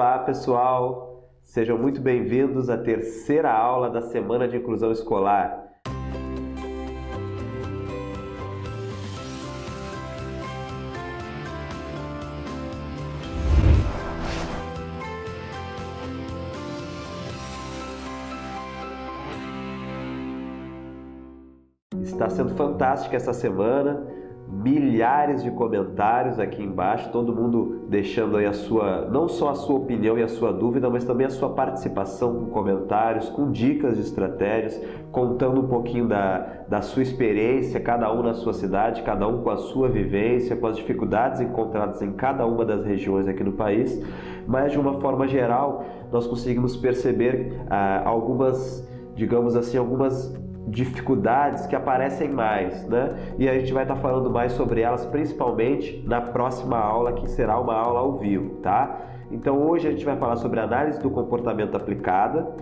Olá, pessoal! Sejam muito bem-vindos à terceira aula da Semana de Inclusão Escolar. Está sendo fantástica essa semana, milhares de comentários aqui embaixo, todo mundo deixando aí não só a sua opinião e a sua dúvida, mas também a sua participação com comentários, com dicas de estratégias, contando um pouquinho da sua experiência, cada um na sua cidade, cada um com a sua vivência, com as dificuldades encontradas em cada uma das regiões aqui no país, mas de uma forma geral nós conseguimos perceber algumas, digamos assim, algumas dificuldades que aparecem mais, né? E a gente vai estar falando mais sobre elas, principalmente na próxima aula, que será uma aula ao vivo, tá? Então hoje a gente vai falar sobre análise do comportamento aplicada.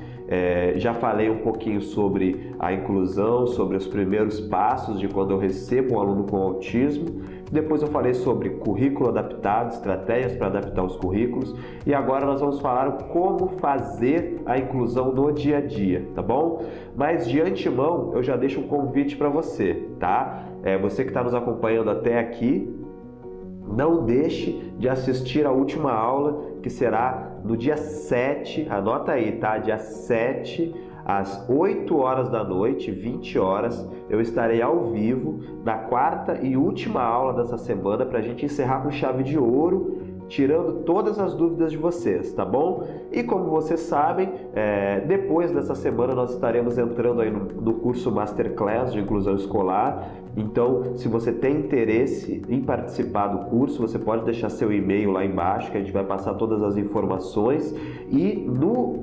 Já falei um pouquinho sobre a inclusão, sobre os primeiros passos de quando eu recebo um aluno com autismo. Depois eu falei sobre currículo adaptado, estratégias para adaptar os currículos. E agora nós vamos falar como fazer a inclusão no dia a dia, tá bom? Mas de antemão eu já deixo um convite para você, tá? Você que está nos acompanhando até aqui, não deixe de assistir a última aula, que será no dia 7, anota aí, tá? Dia 7, às 8 horas da noite, 20 horas, eu estarei ao vivo na quarta e última aula dessa semana para a gente encerrar com chave de ouro, tirando todas as dúvidas de vocês, tá bom? E como vocês sabem, depois dessa semana nós estaremos entrando aí no curso Masterclass de Inclusão Escolar. Então, se você tem interesse em participar do curso, você pode deixar seu e-mail lá embaixo, que a gente vai passar todas as informações. E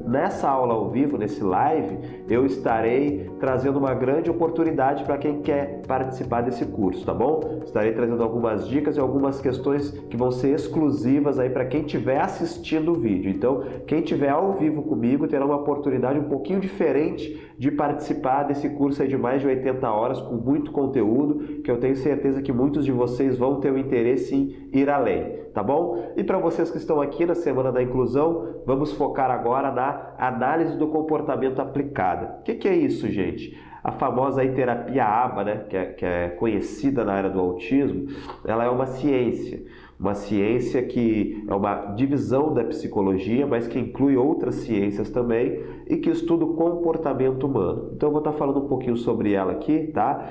nessa aula ao vivo, nesse live, eu estarei trazendo uma grande oportunidade para quem quer participar desse curso, tá bom? Estarei trazendo algumas dicas e algumas questões que vão ser exclusivas aí para quem estiver assistindo o vídeo. Então, quem estiver ao vivo comigo terá uma oportunidade um pouquinho diferente de participar desse curso aí de mais de 80 horas, com muito conteúdo, que eu tenho certeza que muitos de vocês vão ter o interesse em ir além, tá bom? E para vocês que estão aqui na Semana da Inclusão, vamos focar agora na análise do comportamento aplicada. O que é isso, gente? A famosa aí terapia ABA, né, que é conhecida na área do autismo, ela é uma ciência que é uma divisão da psicologia, mas que inclui outras ciências também e que estuda o comportamento humano. Então eu vou estar falando um pouquinho sobre ela aqui, tá?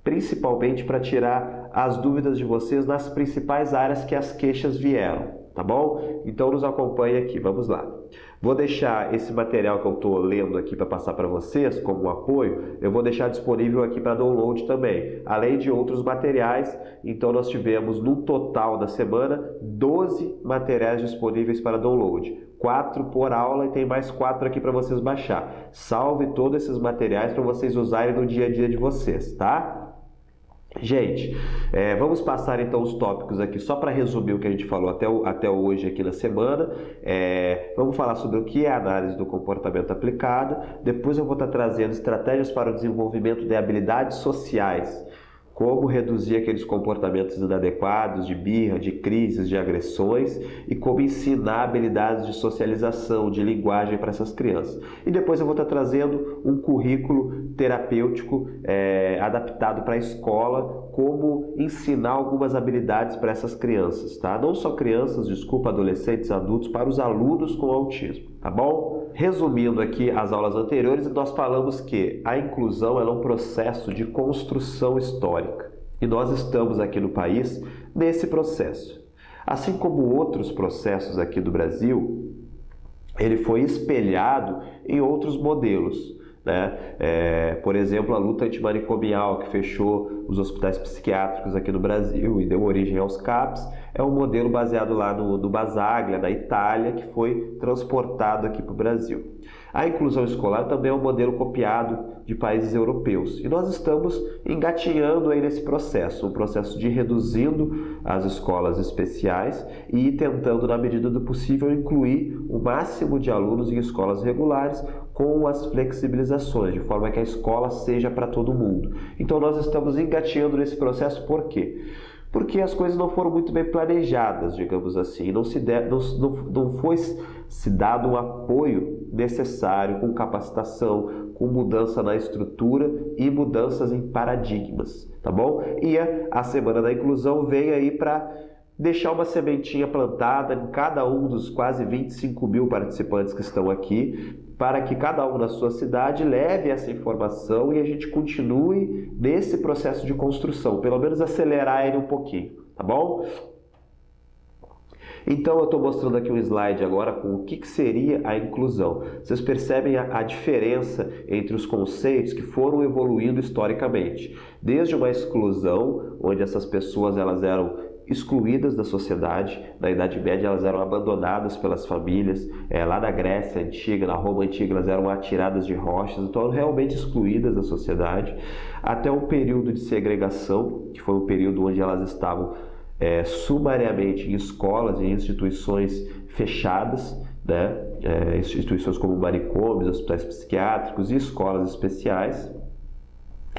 Principalmente para tirar as dúvidas de vocês nas principais áreas que as queixas vieram, tá bom? Então nos acompanhe aqui, vamos lá. Vou deixar esse material que eu estou lendo aqui para passar para vocês como um apoio, eu vou deixar disponível aqui para download também, além de outros materiais. Então nós tivemos no total da semana 12 materiais disponíveis para download, 4 por aula e tem mais 4 aqui para vocês baixar. Salve todos esses materiais para vocês usarem no dia a dia de vocês, tá? Gente, vamos passar então os tópicos aqui só para resumir o que a gente falou até hoje aqui na semana. Vamos falar sobre o que é a análise do comportamento aplicada. Depois eu vou estar trazendo estratégias para o desenvolvimento de habilidades sociais, como reduzir aqueles comportamentos inadequados, de birra, de crises, de agressões, e como ensinar habilidades de socialização, de linguagem para essas crianças. E depois eu vou estar trazendo um currículo terapêutico adaptado para a escola, como ensinar algumas habilidades para essas crianças, tá? Não só crianças, adolescentes, adultos, para os alunos com autismo, tá bom? Resumindo aqui as aulas anteriores, nós falamos que a inclusão é um processo de construção histórica e nós estamos aqui no país nesse processo. Assim como outros processos aqui do Brasil, ele foi espelhado em outros modelos, né? Por exemplo, a luta antimanicomial, que fechou os hospitais psiquiátricos aqui no Brasil e deu origem aos CAPs, é um modelo baseado lá no Basaglia, na Itália, que foi transportado aqui para o Brasil. A inclusão escolar também é um modelo copiado de países europeus e nós estamos engatinhando aí nesse processo, um processo de reduzindo as escolas especiais e tentando, na medida do possível, incluir o máximo de alunos em escolas regulares com as flexibilizações, de forma que a escola seja para todo mundo. Então nós estamos engatinhando nesse processo por quê? Porque as coisas não foram muito bem planejadas, digamos assim, não foi se dado um apoio necessário com capacitação, com mudança na estrutura e mudanças em paradigmas, tá bom? E a Semana da Inclusão veio aí para deixar uma sementinha plantada em cada um dos quase 25 mil participantes que estão aqui, para que cada um na sua cidade leve essa informação e a gente continue nesse processo de construção, pelo menos acelerar ele um pouquinho, tá bom? Então eu estou mostrando aqui um slide agora com o que seria a inclusão. Vocês percebem a diferença entre os conceitos que foram evoluindo historicamente. Desde uma exclusão, onde essas pessoas elas eram excluídas da sociedade, na Idade Média elas eram abandonadas pelas famílias, lá na Grécia Antiga, na Roma Antiga elas eram atiradas de rochas, então eram realmente excluídas da sociedade, até um período de segregação, que foi um período onde elas estavam sumariamente em escolas e instituições fechadas, né? Instituições como manicômios, hospitais psiquiátricos e escolas especiais,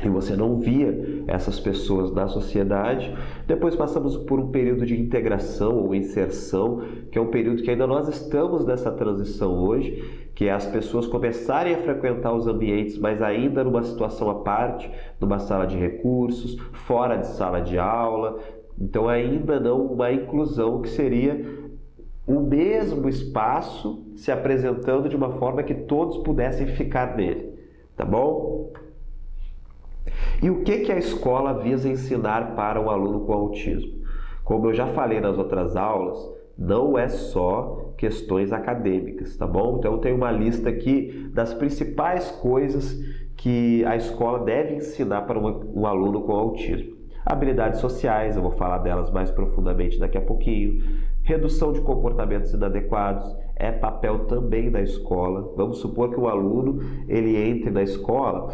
e você não via essas pessoas na sociedade. Depois passamos por um período de integração ou inserção, que é um período que ainda nós estamos nessa transição hoje, que é as pessoas começarem a frequentar os ambientes, mas ainda numa situação à parte, numa sala de recursos, fora de sala de aula. Então ainda não uma inclusão, que seria o mesmo espaço se apresentando de uma forma que todos pudessem ficar nele, tá bom? E o que a escola visa ensinar para um aluno com autismo? Como eu já falei nas outras aulas, não é só questões acadêmicas, tá bom? Então eu tenho uma lista aqui das principais coisas que a escola deve ensinar para um aluno com autismo. Habilidades sociais, eu vou falar delas mais profundamente daqui a pouquinho. Redução de comportamentos inadequados é papel também da escola. Vamos supor que um aluno ele entre na escola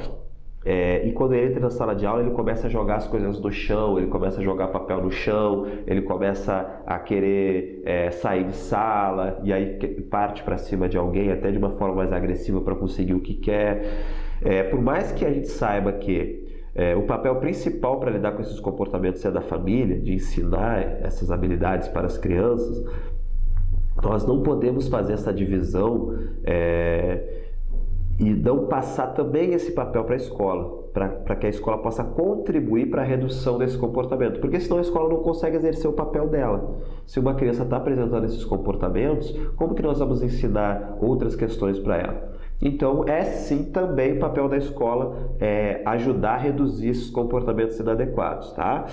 e quando ele entra na sala de aula ele começa a jogar as coisas no chão, ele começa a jogar papel no chão, ele começa a querer sair de sala e aí parte para cima de alguém até de uma forma mais agressiva para conseguir o que quer. Por mais que a gente saiba que o papel principal para lidar com esses comportamentos é da família, de ensinar essas habilidades para as crianças, nós não podemos fazer essa divisão e não passar também esse papel para a escola, para que a escola possa contribuir para a redução desse comportamento, porque senão a escola não consegue exercer o papel dela. Se uma criança está apresentando esses comportamentos, como que nós vamos ensinar outras questões para ela? Então é sim também o papel da escola ajudar a reduzir esses comportamentos inadequados, tá?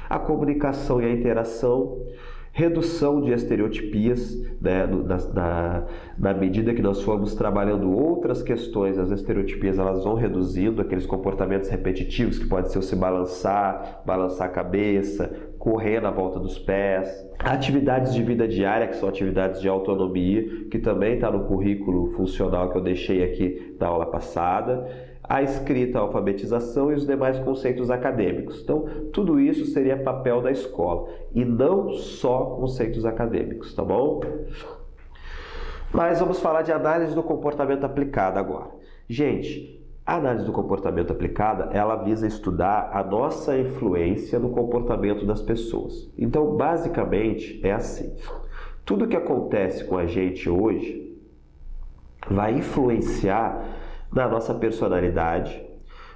A comunicação e a interação, redução de estereotipias, né? Na medida que nós formos trabalhando outras questões, as estereotipias elas vão reduzindo, aqueles comportamentos repetitivos que pode ser o se balançar a cabeça, correr na volta dos pés. Atividades de vida diária, que são atividades de autonomia, que também está no currículo funcional que eu deixei aqui na aula passada. A escrita, a alfabetização e os demais conceitos acadêmicos. Então, tudo isso seria papel da escola e não só conceitos acadêmicos, tá bom? Mas vamos falar de análise do comportamento aplicada agora. Gente, a análise do comportamento aplicada, ela visa estudar a nossa influência no comportamento das pessoas. Então, basicamente, é assim. Tudo que acontece com a gente hoje vai influenciar na nossa personalidade,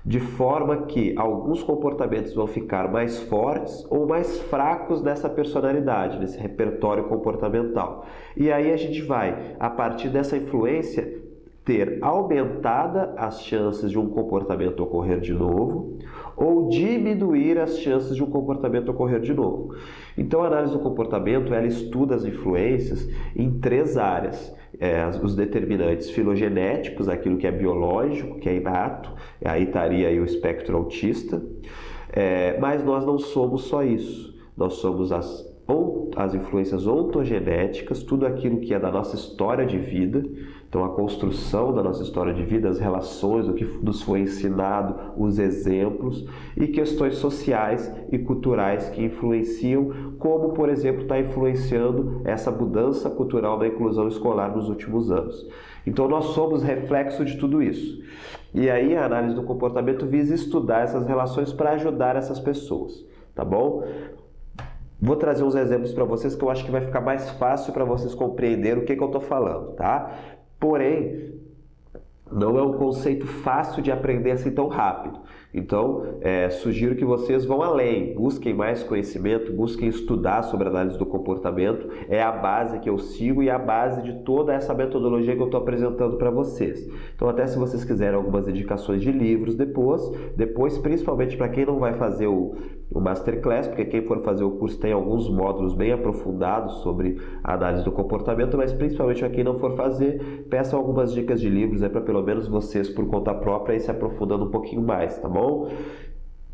de forma que alguns comportamentos vão ficar mais fortes ou mais fracos nessa personalidade, nesse repertório comportamental. E aí a gente vai, a partir dessa influência, ter aumentada as chances de um comportamento ocorrer de novo ou diminuir as chances de um comportamento ocorrer de novo. Então a análise do comportamento ela estuda as influências em 3 áreas. Os determinantes filogenéticos, aquilo que é biológico, que é inato, aí estaria aí o espectro autista, mas nós não somos só isso, nós somos as influências ontogenéticas, tudo aquilo que é da nossa história de vida, então a construção da nossa história de vida, as relações, o que nos foi ensinado, os exemplos e questões sociais e culturais que influenciam, como por exemplo está influenciando essa mudança cultural da inclusão escolar nos últimos anos. Então nós somos reflexo de tudo isso. E aí a análise do comportamento visa estudar essas relações para ajudar essas pessoas, tá bom? Vou trazer uns exemplos para vocês que eu acho que vai ficar mais fácil para vocês compreenderem o que eu estou falando, tá? Porém, não é um conceito fácil de aprender assim tão rápido. Então, sugiro que vocês vão além, busquem mais conhecimento, busquem estudar sobre análise do comportamento. É a base que eu sigo e a base de toda essa metodologia que eu estou apresentando para vocês. Então, até se vocês quiserem algumas indicações de livros depois principalmente para quem não vai fazer o Masterclass, porque quem for fazer o curso tem alguns módulos bem aprofundados sobre a análise do comportamento, mas principalmente para quem não for fazer, peçam algumas dicas de livros para pelo menos vocês, por conta própria, ir se aprofundando um pouquinho mais, tá bom?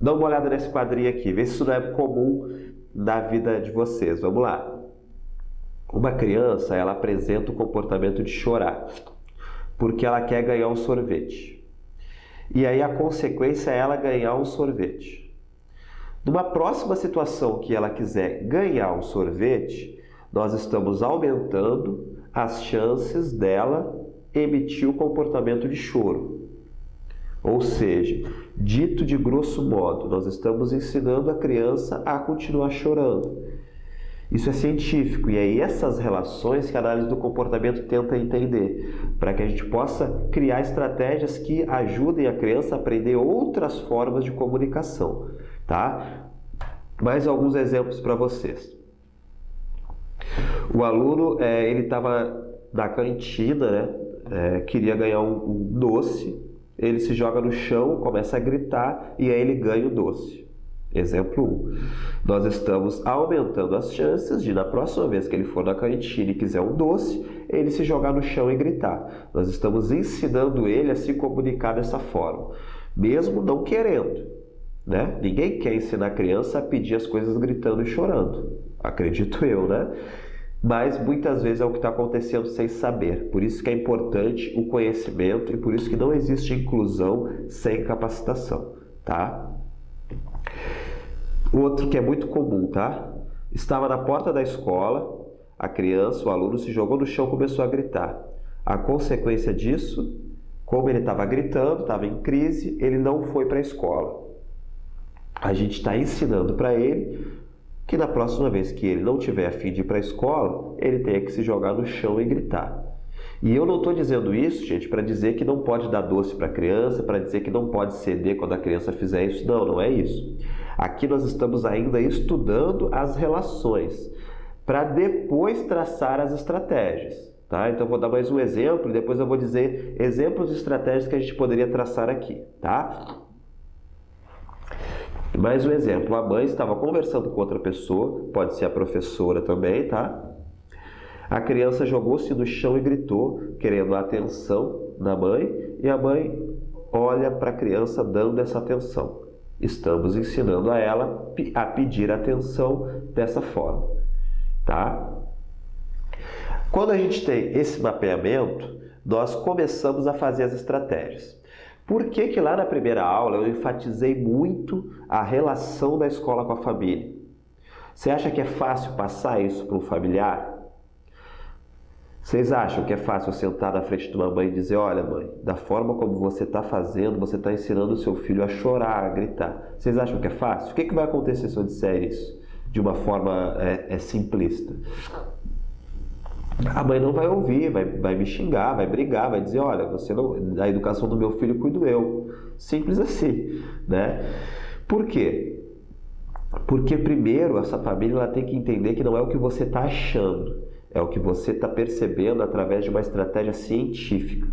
Dá uma olhada nesse quadrinho aqui, vê se isso não é comum na vida de vocês. Vamos lá. Uma criança, ela apresenta o comportamento de chorar, porque ela quer ganhar um sorvete. E aí a consequência é ela ganhar um sorvete. Numa próxima situação que ela quiser ganhar um sorvete, nós estamos aumentando as chances dela emitir o comportamento de choro. Ou seja, dito de grosso modo, nós estamos ensinando a criança a continuar chorando. Isso é científico e é essas relações que a análise do comportamento tenta entender, para que a gente possa criar estratégias que ajudem a criança a aprender outras formas de comunicação, tá? Mais alguns exemplos para vocês. O aluno, ele estava na cantina, né? Queria ganhar um doce. Ele se joga no chão, começa a gritar e aí ele ganha o doce. Exemplo 1. Nós estamos aumentando as chances de, na próxima vez que ele for na cantina e quiser um doce, ele se jogar no chão e gritar. Nós estamos ensinando ele a se comunicar dessa forma, mesmo não querendo, né? Ninguém quer ensinar a criança a pedir as coisas gritando e chorando, acredito eu, né? Mas muitas vezes é o que está acontecendo sem saber. Por isso que é importante o conhecimento e por isso que não existe inclusão sem capacitação, tá? Outro que é muito comum, tá? Estava na porta da escola, a criança, o aluno se jogou no chão e começou a gritar. A consequência disso, como ele estava gritando, estava em crise, ele não foi para a escola. A gente está ensinando para ele que na próxima vez que ele não tiver a fim de ir para a escola, ele tenha que se jogar no chão e gritar. E eu não estou dizendo isso, gente, para dizer que não pode dar doce para a criança, para dizer que não pode ceder quando a criança fizer isso. Não, não é isso. Aqui nós estamos ainda estudando as relações, para depois traçar as estratégias. Tá? Então, vou dar mais um exemplo e depois eu vou dizer exemplos de estratégias que a gente poderia traçar aqui. Tá? Mais um exemplo, a mãe estava conversando com outra pessoa, pode ser a professora também, tá? A criança jogou-se no chão e gritou, querendo a atenção da mãe, e a mãe olha para a criança dando essa atenção. Estamos ensinando a ela a pedir atenção dessa forma, tá? Quando a gente tem esse mapeamento, nós começamos a fazer as estratégias. Por que lá na primeira aula eu enfatizei muito a relação da escola com a família? Você acha que é fácil passar isso para um familiar? Vocês acham que é fácil sentar na frente de uma mãe e dizer: olha mãe, da forma como você está fazendo, você está ensinando o seu filho a chorar, a gritar. Vocês acham que é fácil? O que vai acontecer se eu disser isso de uma forma simplista? A mãe não vai ouvir, vai me xingar, vai brigar, vai dizer: olha, você não, a educação do meu filho cuido eu. Simples assim, né? Por quê? Porque primeiro essa família ela tem que entender que não é o que você está achando, é o que você está percebendo através de uma estratégia científica.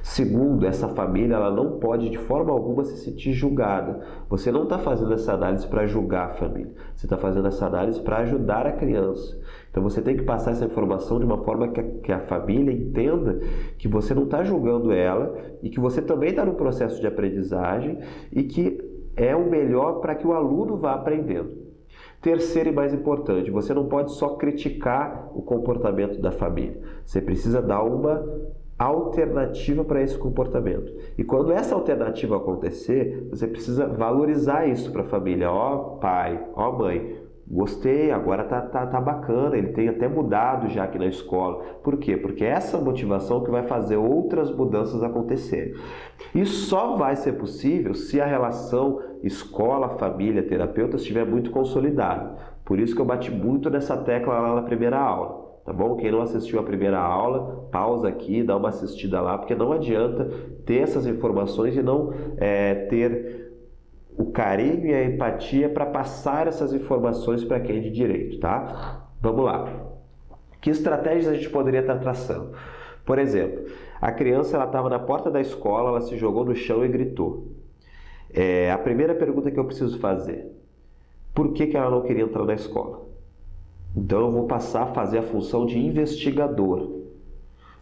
Segundo, essa família ela não pode de forma alguma se sentir julgada. Você não está fazendo essa análise para julgar a família. Você está fazendo essa análise para ajudar a criança. Então você tem que passar essa informação de uma forma que a família entenda que você não está julgando ela e que você também está no processo de aprendizagem e que é o melhor para que o aluno vá aprendendo. Terceiro e mais importante, você não pode só criticar o comportamento da família. Você precisa dar uma alternativa para esse comportamento. E quando essa alternativa acontecer, você precisa valorizar isso para a família. Ó pai, ó mãe, gostei, agora tá bacana, ele tem até mudado já aqui na escola. Por quê? Porque é essa motivação que vai fazer outras mudanças acontecerem. Isso só vai ser possível se a relação escola, família, terapeuta estiver muito consolidada. Por isso que eu bati muito nessa tecla lá na primeira aula, tá bom? Quem não assistiu a primeira aula, pausa aqui, dá uma assistida lá, porque não adianta ter essas informações e não ter o carinho e a empatia para passar essas informações para quem é de direito, tá? Vamos lá. Que estratégias a gente poderia estar traçando? Por exemplo, a criança estava na porta da escola, ela se jogou no chão e gritou. A primeira pergunta que eu preciso fazer: por que ela não queria entrar na escola? Então eu vou passar a fazer a função de investigador.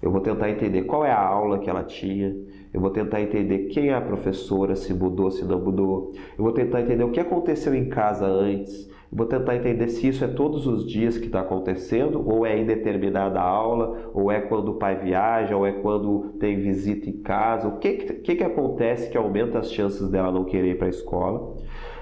Eu vou tentar entender qual é a aula que ela tinha, eu vou tentar entender quem é a professora, se mudou, se não mudou, eu vou tentar entender o que aconteceu em casa antes, eu vou tentar entender se isso é todos os dias que está acontecendo, ou é em determinada aula, ou é quando o pai viaja, ou é quando tem visita em casa, o que acontece que aumenta as chances dela não querer ir para a escola,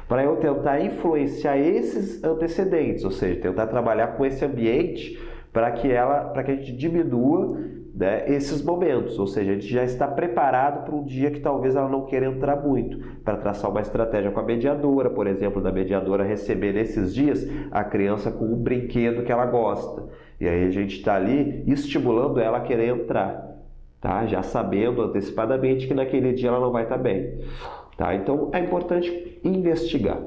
para eu tentar influenciar esses antecedentes, ou seja, tentar trabalhar com esse ambiente para que a gente diminua, né, esses momentos, ou seja, a gente já está preparado para um dia que talvez ela não queira entrar muito, para traçar uma estratégia com a mediadora, por exemplo, da mediadora receber nesses dias a criança com um brinquedo que ela gosta, e aí a gente está ali estimulando ela a querer entrar, tá? Já sabendo antecipadamente que naquele dia ela não vai estar bem, tá? Então é importante investigar.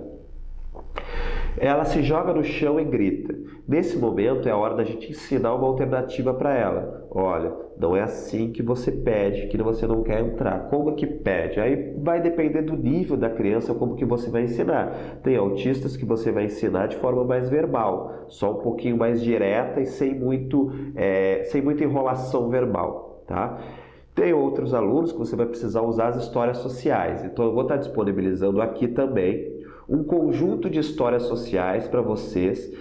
Ela se joga no chão e grita. Nesse momento é a hora da gente ensinar uma alternativa para ela. Olha, não é assim que você pede, que você não quer entrar. Como que pede? Aí vai depender do nível da criança, como que você vai ensinar. Tem autistas que você vai ensinar de forma mais verbal, só um pouquinho mais direta e sem muita enrolação verbal, tá? Tem outros alunos que você vai precisar usar as histórias sociais. Então eu vou estar disponibilizando aqui também um conjunto de histórias sociais para vocês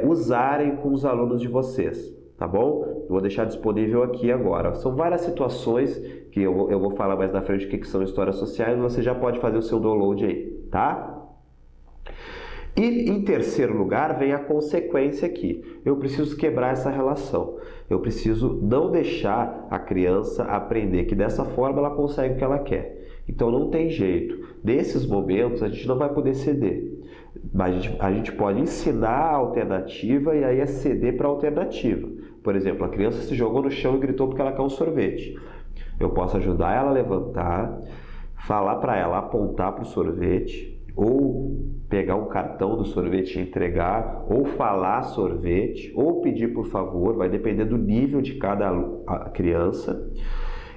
usarem com os alunos de vocês, tá bom? Eu vou deixar disponível aqui agora. São várias situações que eu vou falar mais na frente o que são histórias sociais, você já pode fazer o seu download aí, tá? E em terceiro lugar vem a consequência aqui. Eu preciso quebrar essa relação. Eu preciso não deixar a criança aprender que dessa forma ela consegue o que ela quer. Então não tem jeito. Nesses momentos a gente não vai poder ceder. Mas a gente pode ensinar a alternativa e aí é ceder para a alternativa. Por exemplo, a criança se jogou no chão e gritou porque ela quer um sorvete. Eu posso ajudar ela a levantar, falar para ela apontar para o sorvete, ou pegar um cartão do sorvete e entregar, ou falar sorvete, ou pedir por favor, vai depender do nível de cada criança.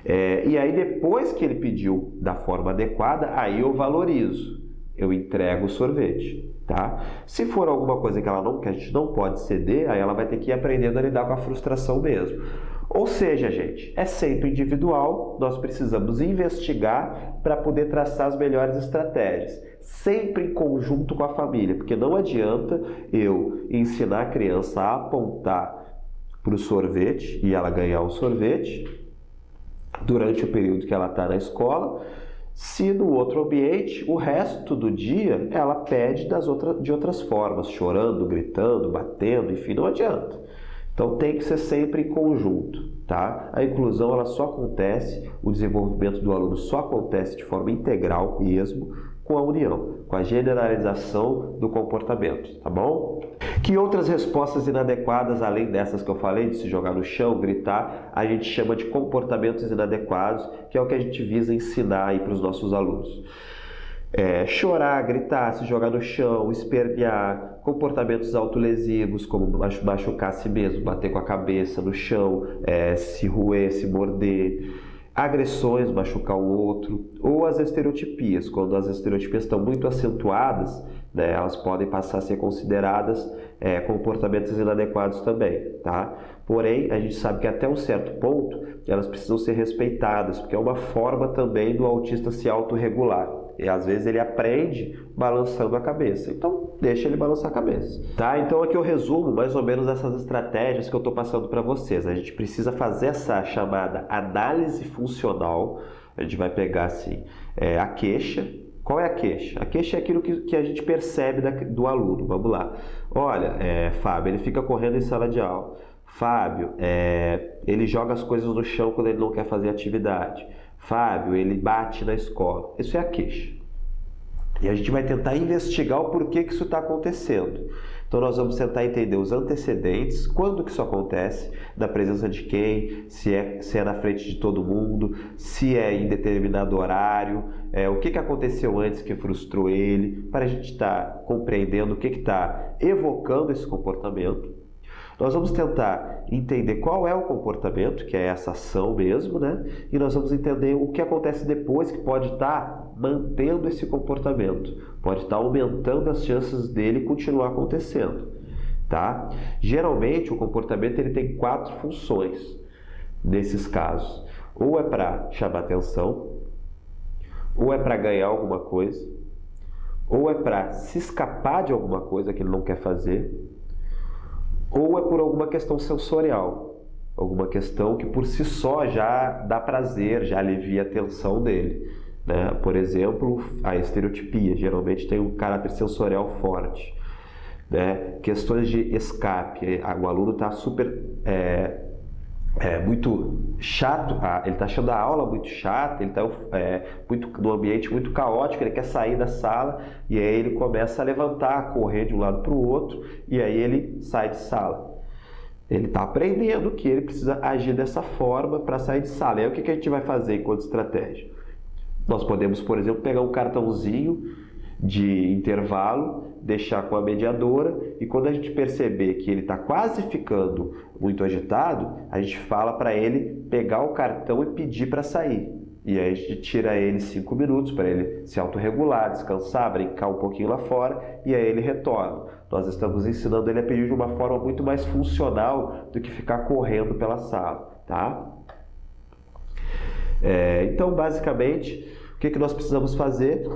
E aí depois que ele pediu da forma adequada, aí eu valorizo, eu entrego o sorvete, tá? Se for alguma coisa que a gente não pode ceder, aí ela vai ter que ir aprendendo a lidar com a frustração mesmo. Ou seja, gente, é sempre individual, nós precisamos investigar para poder traçar as melhores estratégias, sempre em conjunto com a família, porque não adianta eu ensinar a criança a apontar para o sorvete e ela ganhar o sorvete durante o período que ela está na escola, se no outro ambiente, o resto do dia, ela pede de outras formas, chorando, gritando, batendo, enfim, não adianta. Então tem que ser sempre em conjunto, tá? A inclusão ela só acontece, o desenvolvimento do aluno só acontece de forma integral mesmo com a união, com a generalização do comportamento, tá bom? Que outras respostas inadequadas, além dessas que eu falei, de se jogar no chão, gritar, a gente chama de comportamentos inadequados, que é o que a gente visa ensinar aí para os nossos alunos. Chorar, gritar, se jogar no chão, espernear, comportamentos autolesivos, como machucar a si mesmo, bater com a cabeça no chão, se roer, se morder, agressões, machucar o outro, ou as estereotipias, quando as estereotipias estão muito acentuadas, né, elas podem passar a ser consideradas comportamentos inadequados também, tá? Porém, a gente sabe que até um certo ponto elas precisam ser respeitadas, porque é uma forma também do autista se autorregular. E às vezes ele aprende balançando a cabeça. Então, deixa ele balançar a cabeça. Tá? Então, aqui eu resumo mais ou menos essas estratégias que eu estou passando para vocês. A gente precisa fazer essa chamada análise funcional. A gente vai pegar assim, a queixa. Qual é a queixa? A queixa é aquilo que a gente percebe do aluno. Vamos lá. Olha, Fábio, ele fica correndo em sala de aula. Fábio, ele joga as coisas no chão quando ele não quer fazer atividade. Fábio, ele bate na escola. Isso é a queixa. E a gente vai tentar investigar o porquê que isso está acontecendo. Então nós vamos tentar entender os antecedentes, quando que isso acontece, na presença de quem, se é na frente de todo mundo, se é em determinado horário, o que aconteceu antes que frustrou ele, para a gente estar compreendendo o que está evocando esse comportamento. Nós vamos tentar entender qual é o comportamento, que é essa ação mesmo, né? E nós vamos entender o que acontece depois, que pode estar mantendo esse comportamento, pode estar aumentando as chances dele continuar acontecendo, tá? Geralmente o comportamento ele tem 4 funções nesses casos. Ou é para chamar atenção, ou é para ganhar alguma coisa, ou é para se escapar de alguma coisa que ele não quer fazer, ou é por alguma questão sensorial, alguma questão que por si só já dá prazer, já alivia a tensão dele, né? Por exemplo, a estereotipia geralmente tem um caráter sensorial forte, né? Questões de escape, o aluno está super muito chato, ele está achando a aula muito chata, ele está num ambiente muito caótico, ele quer sair da sala e aí ele começa a levantar, a correr de um lado para o outro e aí ele sai de sala. Ele está aprendendo que ele precisa agir dessa forma para sair de sala. E aí o que a gente vai fazer enquanto estratégia? Nós podemos, por exemplo, pegar um cartãozinho de intervalo, deixar com a mediadora e quando a gente perceber que ele está quase ficando muito agitado, a gente fala para ele pegar o cartão e pedir para sair. E aí a gente tira ele 5 minutos para ele se autorregular, descansar, brincar um pouquinho lá fora e aí ele retorna. Nós estamos ensinando ele a pedir de uma forma muito mais funcional do que ficar correndo pela sala, tá? Então, basicamente, o que nós precisamos fazer?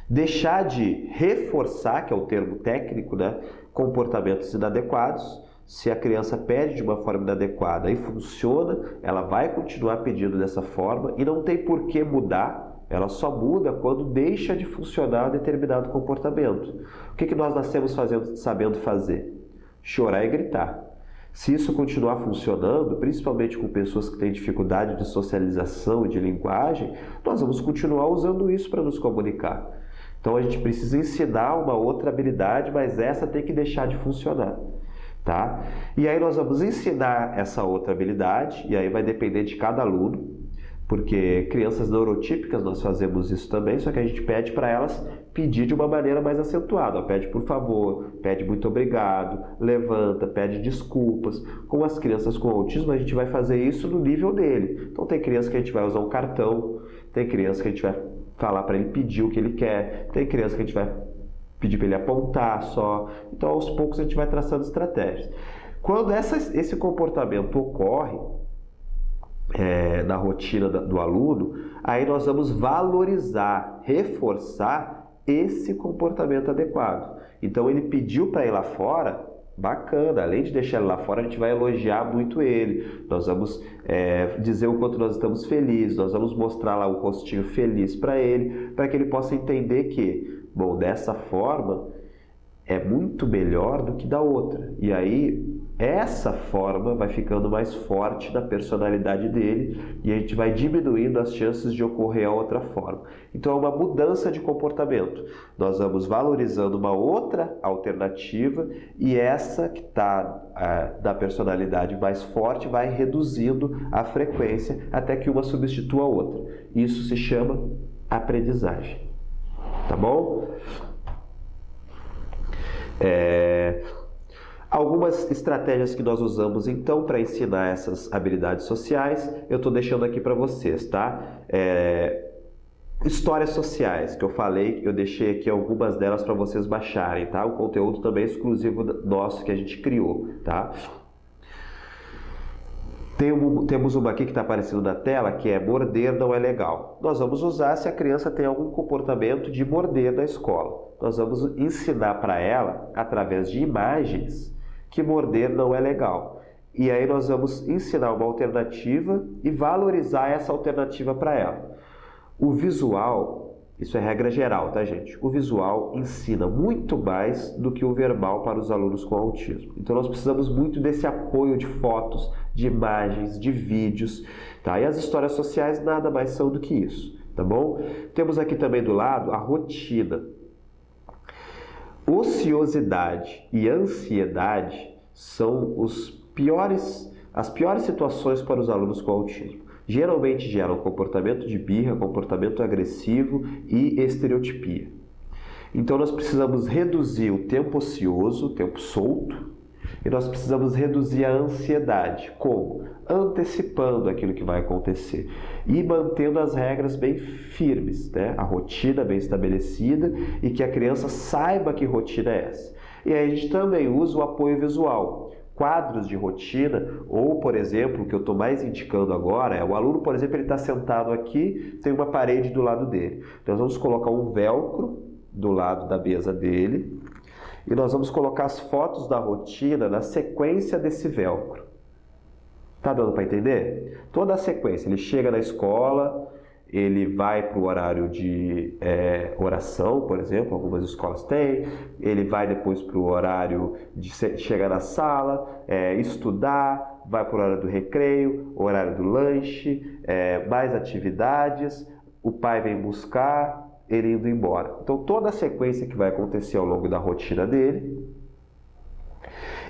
Deixar de reforçar, que é o termo técnico, né, comportamentos inadequados. Se a criança pede de uma forma inadequada e funciona, ela vai continuar pedindo dessa forma e não tem por que mudar, ela só muda quando deixa de funcionar determinado comportamento. O que nós nascemos sabendo fazer? Chorar e gritar. Se isso continuar funcionando, principalmente com pessoas que têm dificuldade de socialização e de linguagem, nós vamos continuar usando isso para nos comunicar. Então a gente precisa ensinar uma outra habilidade, mas essa tem que deixar de funcionar, tá? E aí nós vamos ensinar essa outra habilidade, e aí vai depender de cada aluno, porque crianças neurotípicas nós fazemos isso também, só que a gente pede para elas pedir de uma maneira mais acentuada. Pede por favor, pede muito obrigado, levanta, pede desculpas. Com as crianças com autismo a gente vai fazer isso no nível dele. Então tem criança que a gente vai usar um cartão, tem criança que a gente vai falar para ele pedir o que ele quer, tem criança que a gente vai pedir para ele apontar só. Então aos poucos a gente vai traçando estratégias. Quando esse comportamento ocorre na rotina do aluno, aí nós vamos valorizar, reforçar esse comportamento adequado. Então ele pediu para ir lá fora, bacana, além de deixar ele lá fora, a gente vai elogiar muito ele, nós vamos dizer o quanto nós estamos felizes, nós vamos mostrar lá o rostinho feliz para que ele possa entender que, bom, dessa forma é muito melhor do que da outra. E aí essa forma vai ficando mais forte na personalidade dele e a gente vai diminuindo as chances de ocorrer a outra forma. Então é uma mudança de comportamento. Nós vamos valorizando uma outra alternativa e essa que está da personalidade mais forte vai reduzindo a frequência até que uma substitua a outra. Isso se chama aprendizagem. Tá bom? Algumas estratégias que nós usamos então para ensinar essas habilidades sociais, eu estou deixando aqui para vocês, tá? Histórias sociais, que eu falei, eu deixei aqui algumas delas para vocês baixarem, tá? O conteúdo também é exclusivo nosso que a gente criou, tá? Temos uma aqui que está aparecendo na tela, que é morder não é legal. Nós vamos usar se a criança tem algum comportamento de morder na escola. Nós vamos ensinar para ela, através de imagens, que morder não é legal. E aí nós vamos ensinar uma alternativa e valorizar essa alternativa para ela. O visual, isso é regra geral, tá, gente? O visual ensina muito mais do que o verbal para os alunos com autismo. Então nós precisamos muito desse apoio de fotos, de imagens, de vídeos, tá? E as histórias sociais nada mais são do que isso, tá bom? Temos aqui também do lado a rotina. Ociosidade e ansiedade são as piores situações para os alunos com autismo. Geralmente geram comportamento de birra, comportamento agressivo e estereotipia. Então nós precisamos reduzir o tempo ocioso, o tempo solto, e nós precisamos reduzir a ansiedade. Como? Antecipando aquilo que vai acontecer e mantendo as regras bem firmes, né? A rotina bem estabelecida e que a criança saiba que rotina é essa. E aí a gente também usa o apoio visual. Quadros de rotina, ou, por exemplo, o que eu estou mais indicando agora é o aluno, por exemplo, ele está sentado aqui, tem uma parede do lado dele. Nós vamos colocar um velcro do lado da mesa dele e nós vamos colocar as fotos da rotina na sequência desse velcro. Tá dando para entender? Toda a sequência, ele chega na escola, ele vai para o horário de oração, por exemplo, algumas escolas têm, ele vai depois para o horário de chegar na sala, estudar, vai para o horário do recreio, horário do lanche, mais atividades, o pai vem buscar, ele indo embora. Então toda a sequência que vai acontecer ao longo da rotina dele.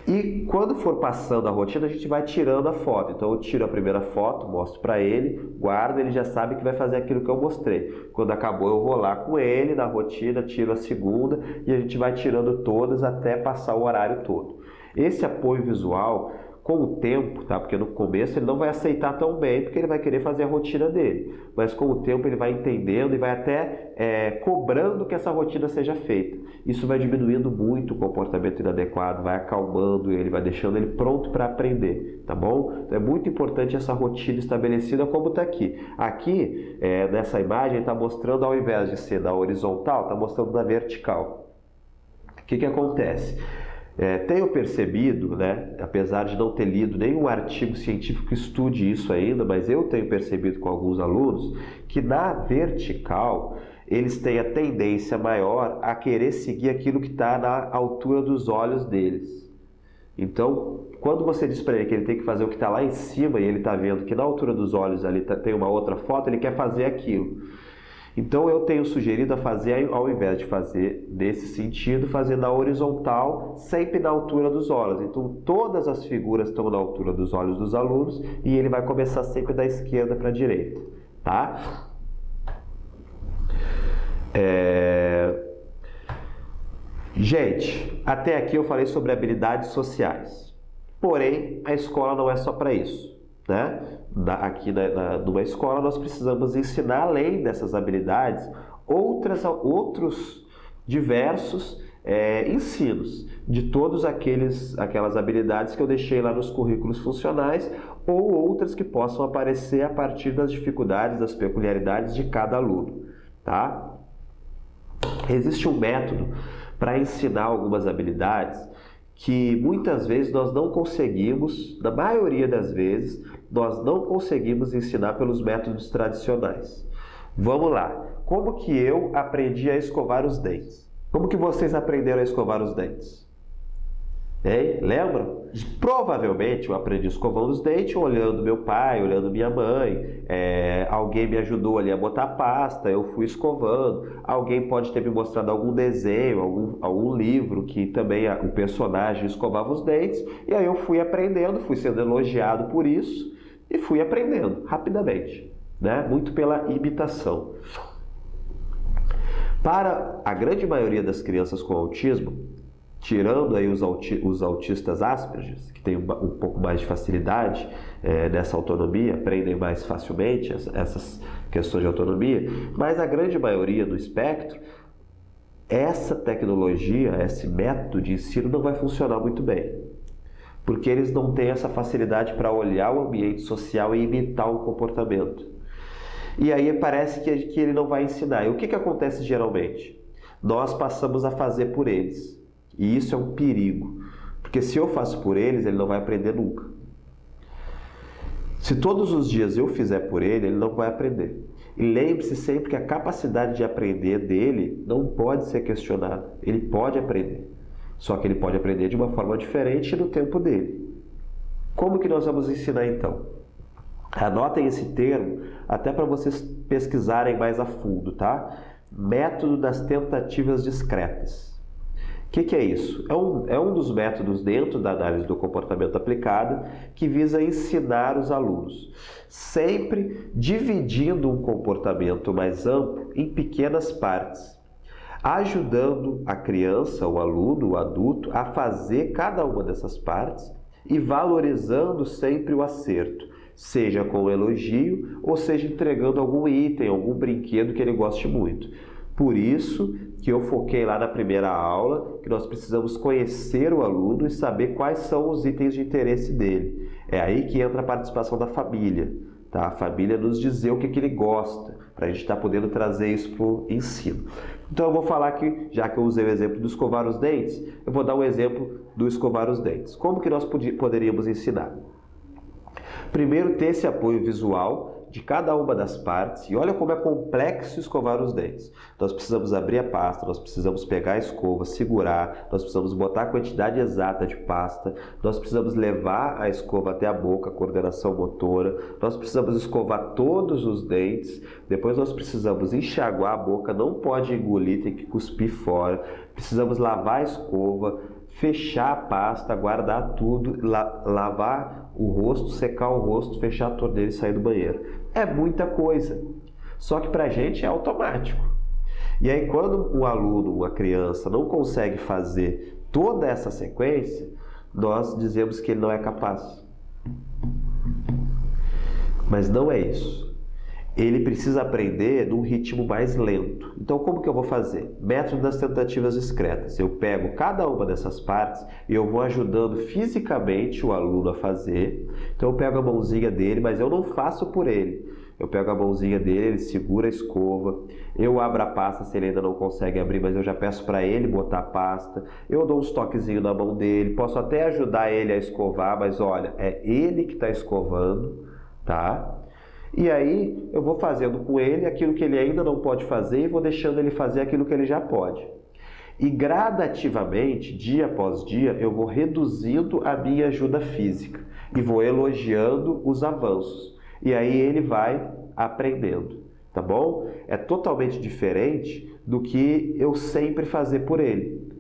E quando for passando a rotina, a gente vai tirando a foto. Então eu tiro a primeira foto, mostro para ele, guardo, ele já sabe que vai fazer aquilo que eu mostrei. Quando acabou, eu vou lá com ele na rotina, tiro a segunda e a gente vai tirando todas até passar o horário todo. Esse apoio visual, com o tempo, tá? Porque no começo ele não vai aceitar tão bem, porque ele vai querer fazer a rotina dele. Mas com o tempo ele vai entendendo e vai até cobrando que essa rotina seja feita. Isso vai diminuindo muito o comportamento inadequado, vai acalmando ele, vai deixando ele pronto para aprender, tá bom? Então é muito importante essa rotina estabelecida como está aqui. Aqui, nessa imagem, está mostrando, ao invés de ser na horizontal, está mostrando na vertical. O que acontece? Tenho percebido, né, apesar de não ter lido nenhum artigo científico que estude isso ainda, mas eu tenho percebido com alguns alunos que na vertical eles têm a tendência maior a querer seguir aquilo que está na altura dos olhos deles. Então, quando você diz para ele que ele tem que fazer o que está lá em cima e ele está vendo que na altura dos olhos ali tem uma outra foto, ele quer fazer aquilo. Então eu tenho sugerido a fazer, ao invés de fazer nesse sentido, fazer na horizontal, sempre na altura dos olhos. Então todas as figuras estão na altura dos olhos dos alunos e ele vai começar sempre da esquerda para a direita, tá? Gente, até aqui eu falei sobre habilidades sociais. Porém, a escola não é só para isso, né? Aqui numa escola nós precisamos ensinar, além dessas habilidades, outros diversos ensinos de todas aquelas habilidades que eu deixei lá nos currículos funcionais ou outras que possam aparecer a partir das dificuldades, das peculiaridades de cada aluno, tá? Existe um método para ensinar algumas habilidades que muitas vezes nós não conseguimos, na maioria das vezes, nós não conseguimos ensinar pelos métodos tradicionais. Vamos lá. Como que eu aprendi a escovar os dentes? Como que vocês aprenderam a escovar os dentes? Hein? Lembram? Provavelmente eu aprendi escovando os dentes, olhando meu pai, olhando minha mãe, alguém me ajudou ali a botar pasta, eu fui escovando, alguém pode ter me mostrado algum desenho, algum livro que também o personagem escovava os dentes, e aí eu fui aprendendo, fui sendo elogiado por isso e fui aprendendo rapidamente, né? Muito pela imitação. Para a grande maioria das crianças com autismo, tirando aí os autistas Asperger, que têm um pouco mais de facilidade nessa autonomia, aprendem mais facilmente essas questões de autonomia, mas a grande maioria do espectro, essa tecnologia, esse método de ensino não vai funcionar muito bem, porque eles não têm essa facilidade para olhar o ambiente social e imitar o comportamento. E aí parece que ele não vai ensinar. E o que acontece geralmente? Nós passamos a fazer por eles. E isso é um perigo, porque se eu faço por eles, ele não vai aprender nunca. Se todos os dias eu fizer por ele, ele não vai aprender. E lembre-se sempre que a capacidade de aprender dele não pode ser questionada. Ele pode aprender, só que ele pode aprender de uma forma diferente no tempo dele. Como que nós vamos ensinar então? Anotem esse termo até para vocês pesquisarem mais a fundo, tá? Método das tentativas discretas. O que é isso? É um dos métodos dentro da análise do comportamento aplicada que visa ensinar os alunos, sempre dividindo um comportamento mais amplo em pequenas partes, ajudando a criança, o aluno, o adulto a fazer cada uma dessas partes e valorizando sempre o acerto, seja com elogio ou seja entregando algum item, algum brinquedo que ele goste muito. Por isso que eu foquei lá na primeira aula que nós precisamos conhecer o aluno e saber quais são os itens de interesse dele. É aí que entra a participação da família, tá? A família nos dizer o que ele gosta, para a gente estar podendo trazer isso para o ensino. Então eu vou falar aqui, já que eu usei o exemplo do escovar os dentes, eu vou dar um exemplo do escovar os dentes. Como que nós poderíamos ensinar? Primeiro, ter esse apoio visual de cada uma das partes, e olha como é complexo escovar os dentes. Nós precisamos abrir a pasta, nós precisamos pegar a escova, segurar, nós precisamos botar a quantidade exata de pasta, nós precisamos levar a escova até a boca, a coordenação motora, nós precisamos escovar todos os dentes, depois nós precisamos enxaguar a boca, não pode engolir, tem que cuspir fora, precisamos lavar a escova, fechar a pasta, guardar tudo, lavar o rosto, secar o rosto, fechar a torneira e sair do banheiro. É muita coisa, só que para a gente é automático. E aí quando um aluno, uma criança não consegue fazer toda essa sequência, nós dizemos que ele não é capaz. Mas não é isso. Ele precisa aprender num ritmo mais lento. Então, como que eu vou fazer? Método das tentativas discretas. Eu pego cada uma dessas partes e eu vou ajudando fisicamente o aluno a fazer. Então, eu pego a mãozinha dele, mas eu não faço por ele. Eu pego a mãozinha dele, ele segura a escova, eu abro a pasta se ele ainda não consegue abrir, mas eu já peço para ele botar a pasta, eu dou uns toquezinhos na mão dele, posso até ajudar ele a escovar, mas olha, é ele que está escovando, tá? E aí eu vou fazendo com ele aquilo que ele ainda não pode fazer e vou deixando ele fazer aquilo que ele já pode. E gradativamente, dia após dia, eu vou reduzindo a minha ajuda física e vou elogiando os avanços. E aí ele vai aprendendo, tá bom? É totalmente diferente do que eu sempre fazer por ele,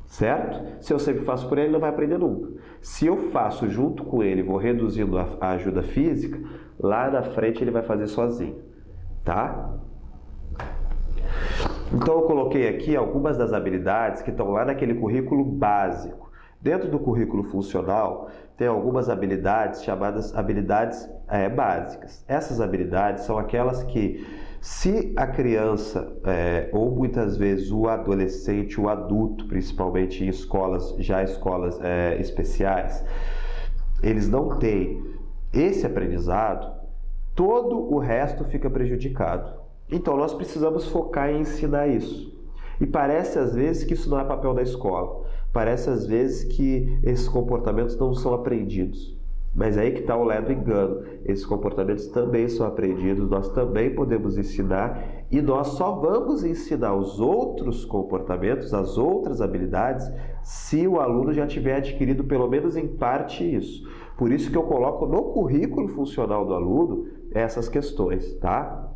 certo? Se eu sempre faço por ele, ele não vai aprender nunca. Se eu faço junto com ele, vou reduzindo a ajuda física, lá na frente ele vai fazer sozinho, tá? Então eu coloquei aqui algumas das habilidades que estão lá naquele currículo básico. Dentro do currículo funcional, tem algumas habilidades chamadas habilidades básicas. Essas habilidades são aquelas que, se a criança, ou muitas vezes o adolescente, o adulto, principalmente em escolas especiais, eles não têm esse aprendizado, todo o resto fica prejudicado. Então nós precisamos focar em ensinar isso. E parece às vezes que isso não é papel da escola. Parece às vezes que esses comportamentos não são aprendidos. Mas aí que está o ledo engano. Esses comportamentos também são aprendidos, nós também podemos ensinar e nós só vamos ensinar os outros comportamentos, as outras habilidades, se o aluno já tiver adquirido pelo menos em parte isso. Por isso que eu coloco no currículo funcional do aluno essas questões, tá?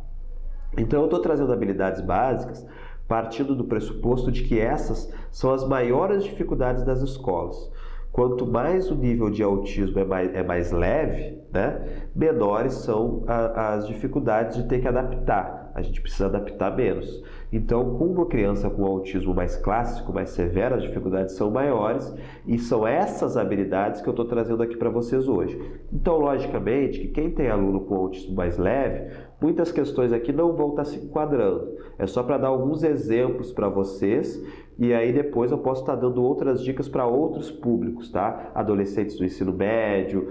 Então eu estou trazendo habilidades básicas partindo do pressuposto de que essas são as maiores dificuldades das escolas. Quanto mais o nível de autismo é mais leve, né, menores são as dificuldades de ter que adaptar. A gente precisa adaptar menos. Então, com uma criança com autismo mais clássico, mais severo, as dificuldades são maiores e são essas habilidades que eu estou trazendo aqui para vocês hoje. Então, logicamente, que quem tem aluno com autismo mais leve, muitas questões aqui não vão estar se enquadrando. É só para dar alguns exemplos para vocês e aí depois eu posso estar dando outras dicas para outros públicos, tá? Adolescentes do ensino médio,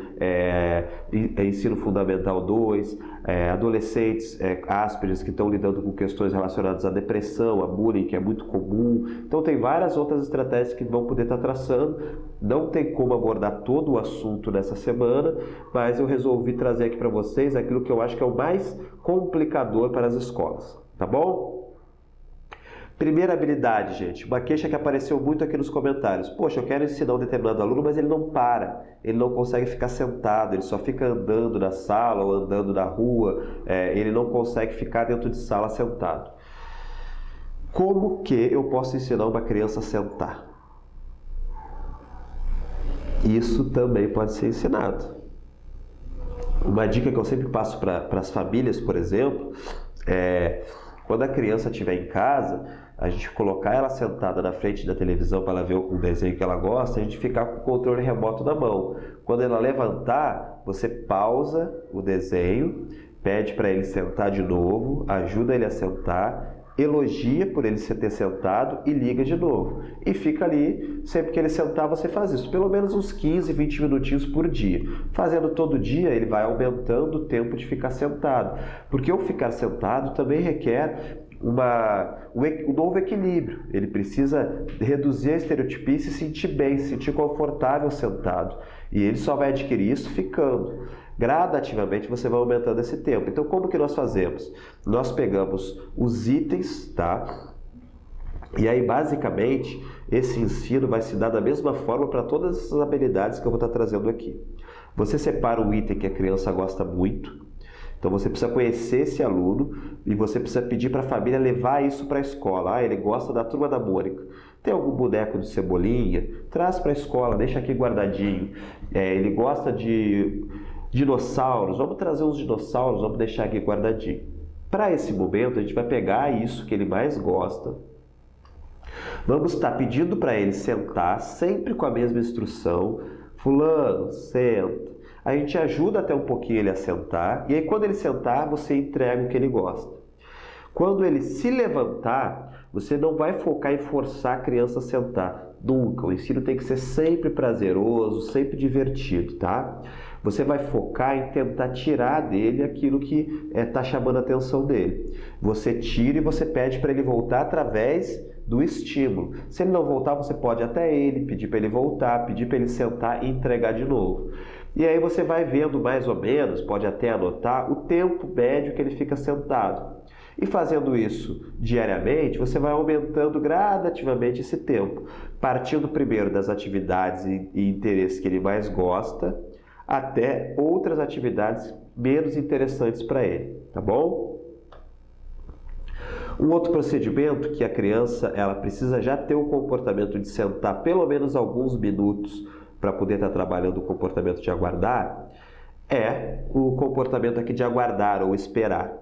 ensino fundamental 2, adolescentes Asperger que estão lidando com questões relacionadas à depressão, a bullying, que é muito comum. Então tem várias outras estratégias que vão poder estar traçando. Não tem como abordar todo o assunto nessa semana, mas eu resolvi trazer aqui para vocês aquilo que eu acho que é o mais complicador para as escolas, tá bom? Primeira habilidade, gente, uma queixa que apareceu muito aqui nos comentários. Poxa, eu quero ensinar um determinado aluno, mas ele não para, ele não consegue ficar sentado, ele só fica andando na sala ou andando na rua, ele não consegue ficar dentro de sala sentado. Como que eu posso ensinar uma criança a sentar? Isso também pode ser ensinado. Uma dica que eu sempre passo para as famílias, por exemplo, é quando a criança estiver em casa, a gente colocar ela sentada na frente da televisão para ela ver o desenho que ela gosta, a gente ficar com o controle remoto na mão. Quando ela levantar, você pausa o desenho, pede para ele sentar de novo, ajuda ele a sentar, elogia por ele ter sentado e liga de novo. E fica ali, sempre que ele sentar, você faz isso. Pelo menos uns 15, 20 minutinhos por dia. Fazendo todo dia, ele vai aumentando o tempo de ficar sentado. Porque o ficar sentado também requer um novo equilíbrio. Ele precisa reduzir a estereotipia e se sentir bem, se sentir confortável sentado. E ele só vai adquirir isso ficando. Gradativamente você vai aumentando esse tempo. Então, como que nós fazemos? Nós pegamos os itens, tá? E aí, basicamente, esse ensino vai se dar da mesma forma para todas essas habilidades que eu vou estar trazendo aqui. Você separa um item que a criança gosta muito. Então, você precisa conhecer esse aluno e você precisa pedir para a família levar isso para a escola. Ah, ele gosta da Turma da Mônica. Tem algum boneco de Cebolinha? Traz para a escola, deixa aqui guardadinho. Ele gosta de dinossauros, vamos trazer uns dinossauros, vamos deixar aqui guardadinho. Para esse momento, a gente vai pegar isso que ele mais gosta, vamos estar pedindo para ele sentar, sempre com a mesma instrução, fulano, senta. A gente ajuda até um pouquinho ele a sentar, e aí quando ele sentar, você entrega o que ele gosta. Quando ele se levantar, você não vai focar em forçar a criança a sentar, nunca. O ensino tem que ser sempre prazeroso, sempre divertido, tá? Você vai focar em tentar tirar dele aquilo que está chamando a atenção dele. Você tira e você pede para ele voltar através do estímulo. Se ele não voltar, você pode até ele, pedir para ele voltar, pedir para ele sentar e entregar de novo. E aí você vai vendo mais ou menos, pode até anotar, o tempo médio que ele fica sentado. E fazendo isso diariamente, você vai aumentando gradativamente esse tempo, partindo primeiro das atividades e interesses que ele mais gosta, até outras atividades menos interessantes para ele, tá bom? Um outro procedimento que a criança ela precisa já ter o comportamento de sentar pelo menos alguns minutos para poder estar trabalhando o comportamento de aguardar é o comportamento aqui de aguardar ou esperar,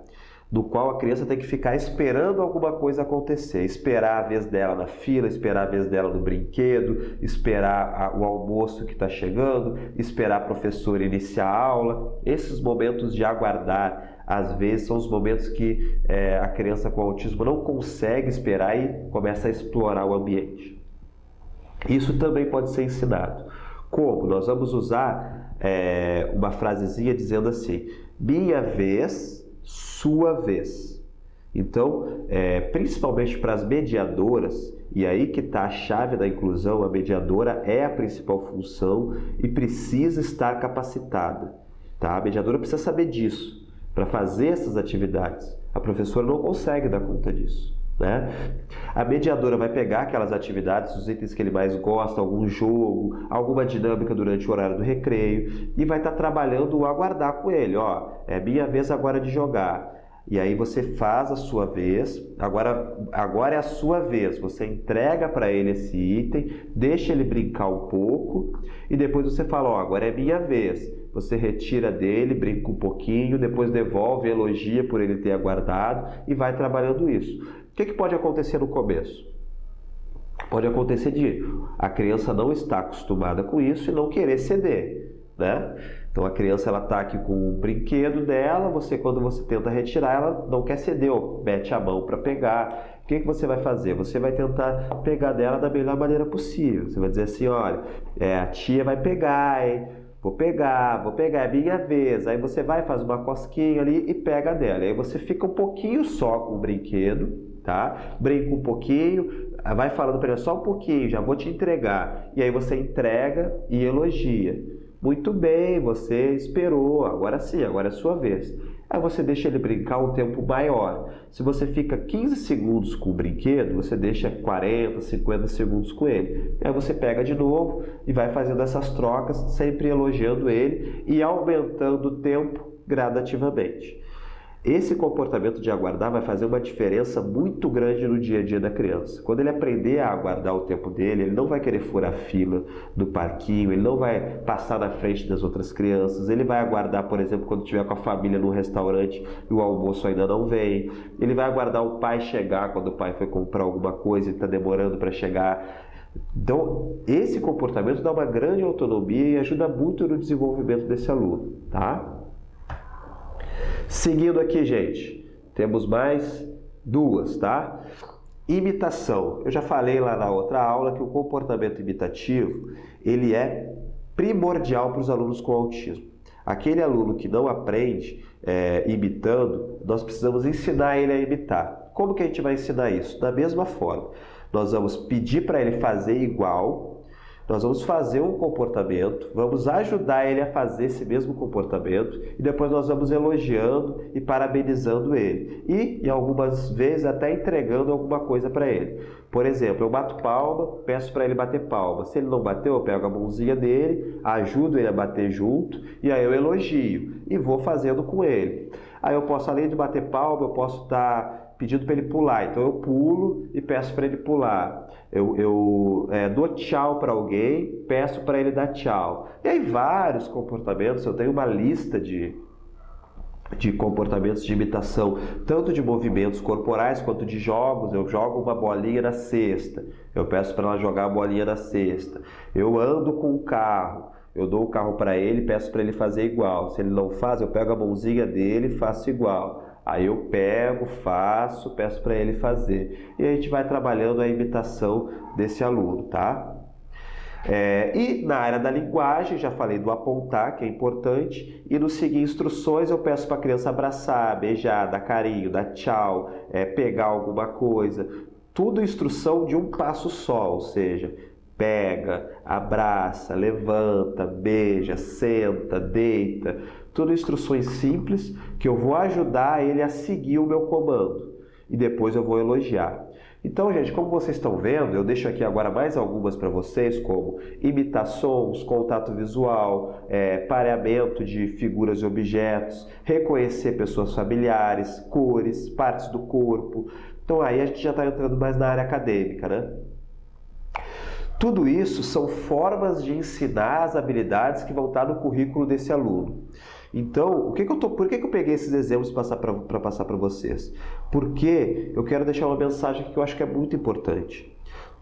do qual a criança tem que ficar esperando alguma coisa acontecer, esperar a vez dela na fila, esperar a vez dela no brinquedo, esperar o almoço que está chegando, esperar a professora iniciar a aula. Esses momentos de aguardar, às vezes, são os momentos que a criança com autismo não consegue esperar e começa a explorar o ambiente. Isso também pode ser ensinado. Como? Nós vamos usar uma frasezinha dizendo assim: minha vez, sua vez. Então, principalmente para as mediadoras, e aí que está a chave da inclusão, a mediadora é a principal função e precisa estar capacitada. Tá? A mediadora precisa saber disso, para fazer essas atividades. A professora não consegue dar conta disso. Né? A mediadora vai pegar aquelas atividades, os itens que ele mais gosta, algum jogo, alguma dinâmica durante o horário do recreio e vai estar trabalhando o aguardar com ele. Ó, é minha vez agora de jogar. E aí você faz a sua vez, agora é a sua vez. Você entrega para ele esse item, deixa ele brincar um pouco e depois você fala, ó, agora é minha vez. Você retira dele, brinca um pouquinho, depois devolve, elogia por ele ter aguardado e vai trabalhando isso. O que pode acontecer no começo? Pode acontecer de a criança não estar acostumada com isso e não querer ceder, né? Então a criança ela está aqui com o brinquedo dela, quando você tenta retirar, ela não quer ceder, ou mete a mão para pegar. O que você vai fazer? Você vai tentar pegar dela da melhor maneira possível. Você vai dizer assim, olha, a tia vai pegar, hein? Vou pegar, é minha vez. Aí você vai, faz uma cosquinha ali e pega dela. Aí você fica um pouquinho só com o brinquedo, tá? Brinca um pouquinho, vai falando para ele, só um pouquinho, já vou te entregar. E aí você entrega e elogia. Muito bem, você esperou, agora sim, agora é a sua vez. Aí você deixa ele brincar um tempo maior. Se você fica 15 segundos com o brinquedo, você deixa 40, 50 segundos com ele. Aí você pega de novo e vai fazendo essas trocas, sempre elogiando ele e aumentando o tempo gradativamente. Esse comportamento de aguardar vai fazer uma diferença muito grande no dia a dia da criança. Quando ele aprender a aguardar o tempo dele, ele não vai querer furar fila do parquinho, ele não vai passar na frente das outras crianças, ele vai aguardar, por exemplo, quando estiver com a família no restaurante e o almoço ainda não vem, ele vai aguardar o pai chegar quando o pai foi comprar alguma coisa e está demorando para chegar. Então, esse comportamento dá uma grande autonomia e ajuda muito no desenvolvimento desse aluno, tá? Seguindo aqui, gente, temos mais duas, tá? Imitação. Eu já falei lá na outra aula que o comportamento imitativo, ele é primordial para os alunos com autismo. Aquele aluno que não aprende imitando, nós precisamos ensinar ele a imitar. Como que a gente vai ensinar isso? Da mesma forma, nós vamos pedir para ele fazer igual. Nós vamos fazer um comportamento, vamos ajudar ele a fazer esse mesmo comportamento e depois nós vamos elogiando e parabenizando ele. E, em algumas vezes, até entregando alguma coisa para ele. Por exemplo, eu bato palma, peço para ele bater palma. Se ele não bateu, eu pego a mãozinha dele, ajudo ele a bater junto e aí eu elogio e vou fazendo com ele. Aí eu posso, além de bater palma, eu posso estar pedindo para ele pular. Então eu pulo e peço para ele pular. Eu dou tchau para alguém, peço para ele dar tchau. E aí vários comportamentos, eu tenho uma lista de comportamentos de imitação, tanto de movimentos corporais quanto de jogos. Eu jogo uma bolinha na cesta, eu peço para ela jogar a bolinha na cesta. Eu ando com o carro, eu dou o carro para ele, peço para ele fazer igual. Se ele não faz, eu pego a mãozinha dele e faço igual. Aí eu pego, faço, peço para ele fazer. E a gente vai trabalhando a imitação desse aluno, tá? E na área da linguagem, já falei do apontar, que é importante. E no seguir instruções, eu peço para a criança abraçar, beijar, dar carinho, dar tchau, pegar alguma coisa. Tudo instrução de um passo só, ou seja, pega, abraça, levanta, beija, senta, deita. Tudo instruções simples que eu vou ajudar ele a seguir o meu comando. E depois eu vou elogiar. Então, gente, como vocês estão vendo, eu deixo aqui agora mais algumas para vocês, como imitar sons, contato visual, pareamento de figuras e objetos, reconhecer pessoas familiares, cores, partes do corpo. Então aí a gente já está entrando mais na área acadêmica, né? Tudo isso são formas de ensinar as habilidades que vão estar no currículo desse aluno. Então, por que eu peguei esses exemplos para passar para vocês? Porque eu quero deixar uma mensagem que eu acho que é muito importante.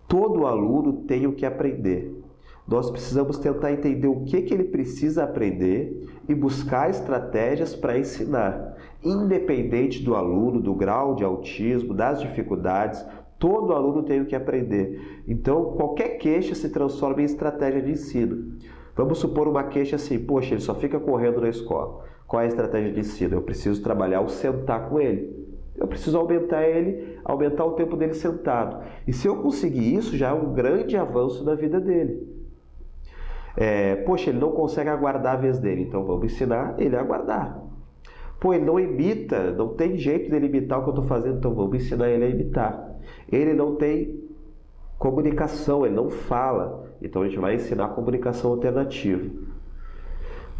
Todo aluno tem o que aprender. Nós precisamos tentar entender o que ele precisa aprender e buscar estratégias para ensinar. Independente do aluno, do grau de autismo, das dificuldades, todo aluno tem o que aprender. Então, qualquer queixa se transforma em estratégia de ensino. Vamos supor uma queixa assim, poxa, ele só fica correndo na escola. Qual é a estratégia de ensino? Eu preciso trabalhar o sentar com ele. Eu preciso aumentar o tempo dele sentado. E se eu conseguir isso, já é um grande avanço na vida dele. Poxa, ele não consegue aguardar a vez dele, então vamos ensinar ele a aguardar. Pô, ele não imita, não tem jeito dele imitar o que eu estou fazendo, então vamos ensinar ele a imitar. Ele não tem comunicação, ele não fala, então a gente vai ensinar comunicação alternativa.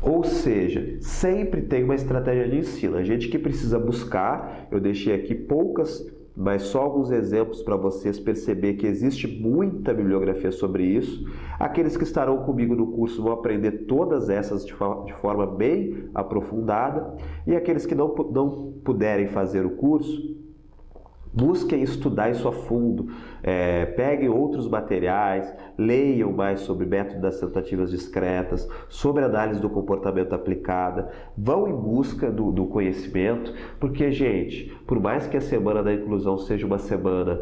Ou seja, sempre tem uma estratégia de ensino. A gente que precisa buscar, eu deixei aqui poucas, mas só alguns exemplos para vocês perceber que existe muita bibliografia sobre isso. Aqueles que estarão comigo no curso vão aprender todas essas de forma bem aprofundada. E aqueles que não puderem fazer o curso, busquem estudar isso a fundo, peguem outros materiais, leiam mais sobre método das tentativas discretas, sobre análise do comportamento aplicada, vão em busca do conhecimento, porque, gente, por mais que a Semana da Inclusão seja uma semana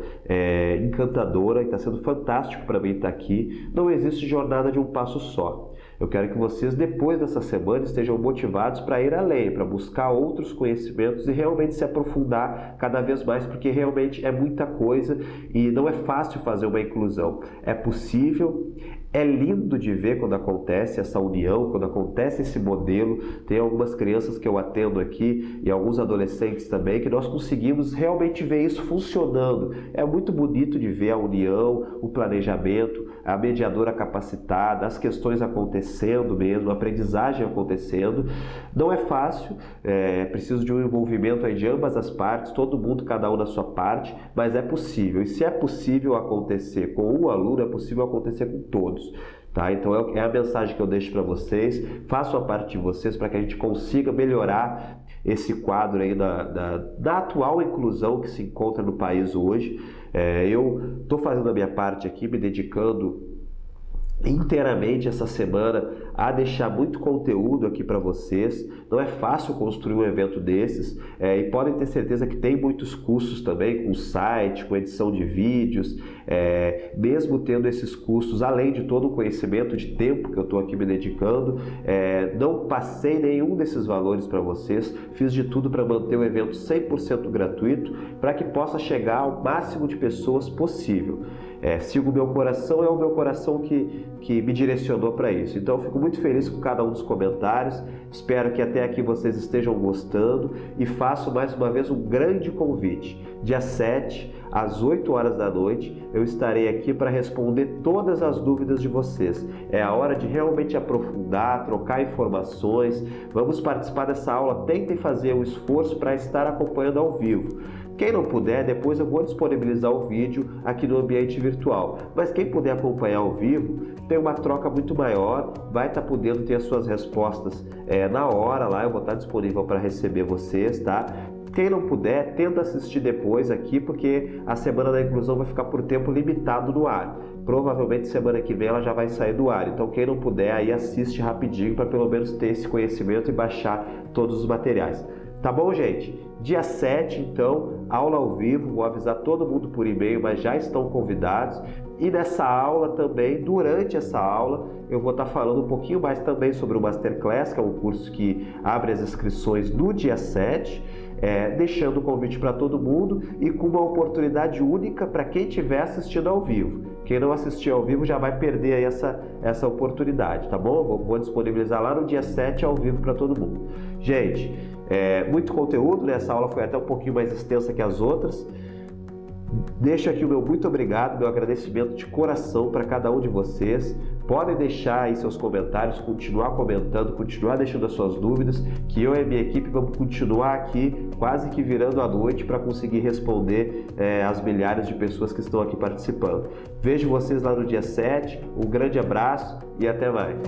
encantadora e está sendo fantástico para mim estar aqui, não existe jornada de um passo só. Eu quero que vocês, depois dessa semana, estejam motivados para ir além, para buscar outros conhecimentos e realmente se aprofundar cada vez mais, porque realmente é muita coisa e não é fácil fazer uma inclusão. É possível, É lindo de ver quando acontece essa união, quando acontece esse modelo. Tem algumas crianças que eu atendo aqui e alguns adolescentes também, que nós conseguimos realmente ver isso funcionando. É muito bonito de ver a união, o planejamento, a mediadora capacitada, as questões acontecendo mesmo, a aprendizagem acontecendo. Não é fácil, é preciso de um envolvimento aí de ambas as partes, todo mundo, cada um na sua parte, mas é possível. E se é possível acontecer com um aluno, é possível acontecer com todos. Tá? Então é a mensagem que eu deixo para vocês. Façam a parte de vocês para que a gente consiga melhorar esse quadro aí da atual inclusão que se encontra no país hoje. Eu estou fazendo a minha parte aqui, me dedicando inteiramente essa semana a deixar muito conteúdo aqui para vocês. Não é fácil construir um evento desses, e podem ter certeza que tem muitos custos também, com site, com edição de vídeos, mesmo tendo esses custos, além de todo o conhecimento de tempo que eu estou aqui me dedicando, não passei nenhum desses valores para vocês, fiz de tudo para manter o evento 100% gratuito, para que possa chegar ao máximo de pessoas possível. Sigo o meu coração, é o meu coração que me direcionou para isso. Então eu fico muito feliz com cada um dos comentários, espero que até aqui vocês estejam gostando e faço mais uma vez um grande convite. Dia 7, às 8 horas da noite, eu estarei aqui para responder todas as dúvidas de vocês. É a hora de realmente aprofundar, trocar informações. Vamos participar dessa aula, tentem fazer um esforço para estar acompanhando ao vivo. Quem não puder, depois eu vou disponibilizar o vídeo aqui no ambiente virtual. Mas quem puder acompanhar ao vivo, tem uma troca muito maior, vai estar podendo ter as suas respostas na hora lá, eu vou estar disponível para receber vocês, tá? Quem não puder, tenta assistir depois aqui, porque a Semana da Inclusão vai ficar por tempo limitado no ar. Provavelmente semana que vem ela já vai sair do ar, então quem não puder aí assiste rapidinho para pelo menos ter esse conhecimento e baixar todos os materiais. Tá bom, gente? Dia 7, então, aula ao vivo, vou avisar todo mundo por e-mail, mas já estão convidados. E nessa aula também, durante essa aula, eu vou estar falando um pouquinho mais também sobre o Masterclass, que é um curso que abre as inscrições no dia 7, deixando o convite para todo mundo e com uma oportunidade única para quem estiver assistindo ao vivo. Quem não assistir ao vivo já vai perder aí essa oportunidade, tá bom? Vou disponibilizar lá no dia 7 ao vivo para todo mundo. Gente, muito conteúdo, né? Essa aula foi até um pouquinho mais extensa que as outras. Deixo aqui o meu muito obrigado, meu agradecimento de coração para cada um de vocês. Podem deixar aí seus comentários, continuar comentando, continuar deixando as suas dúvidas, que eu e a minha equipe vamos continuar aqui quase que virando a noite para conseguir responder às milhares de pessoas que estão aqui participando. Vejo vocês lá no dia 7, um grande abraço e até mais.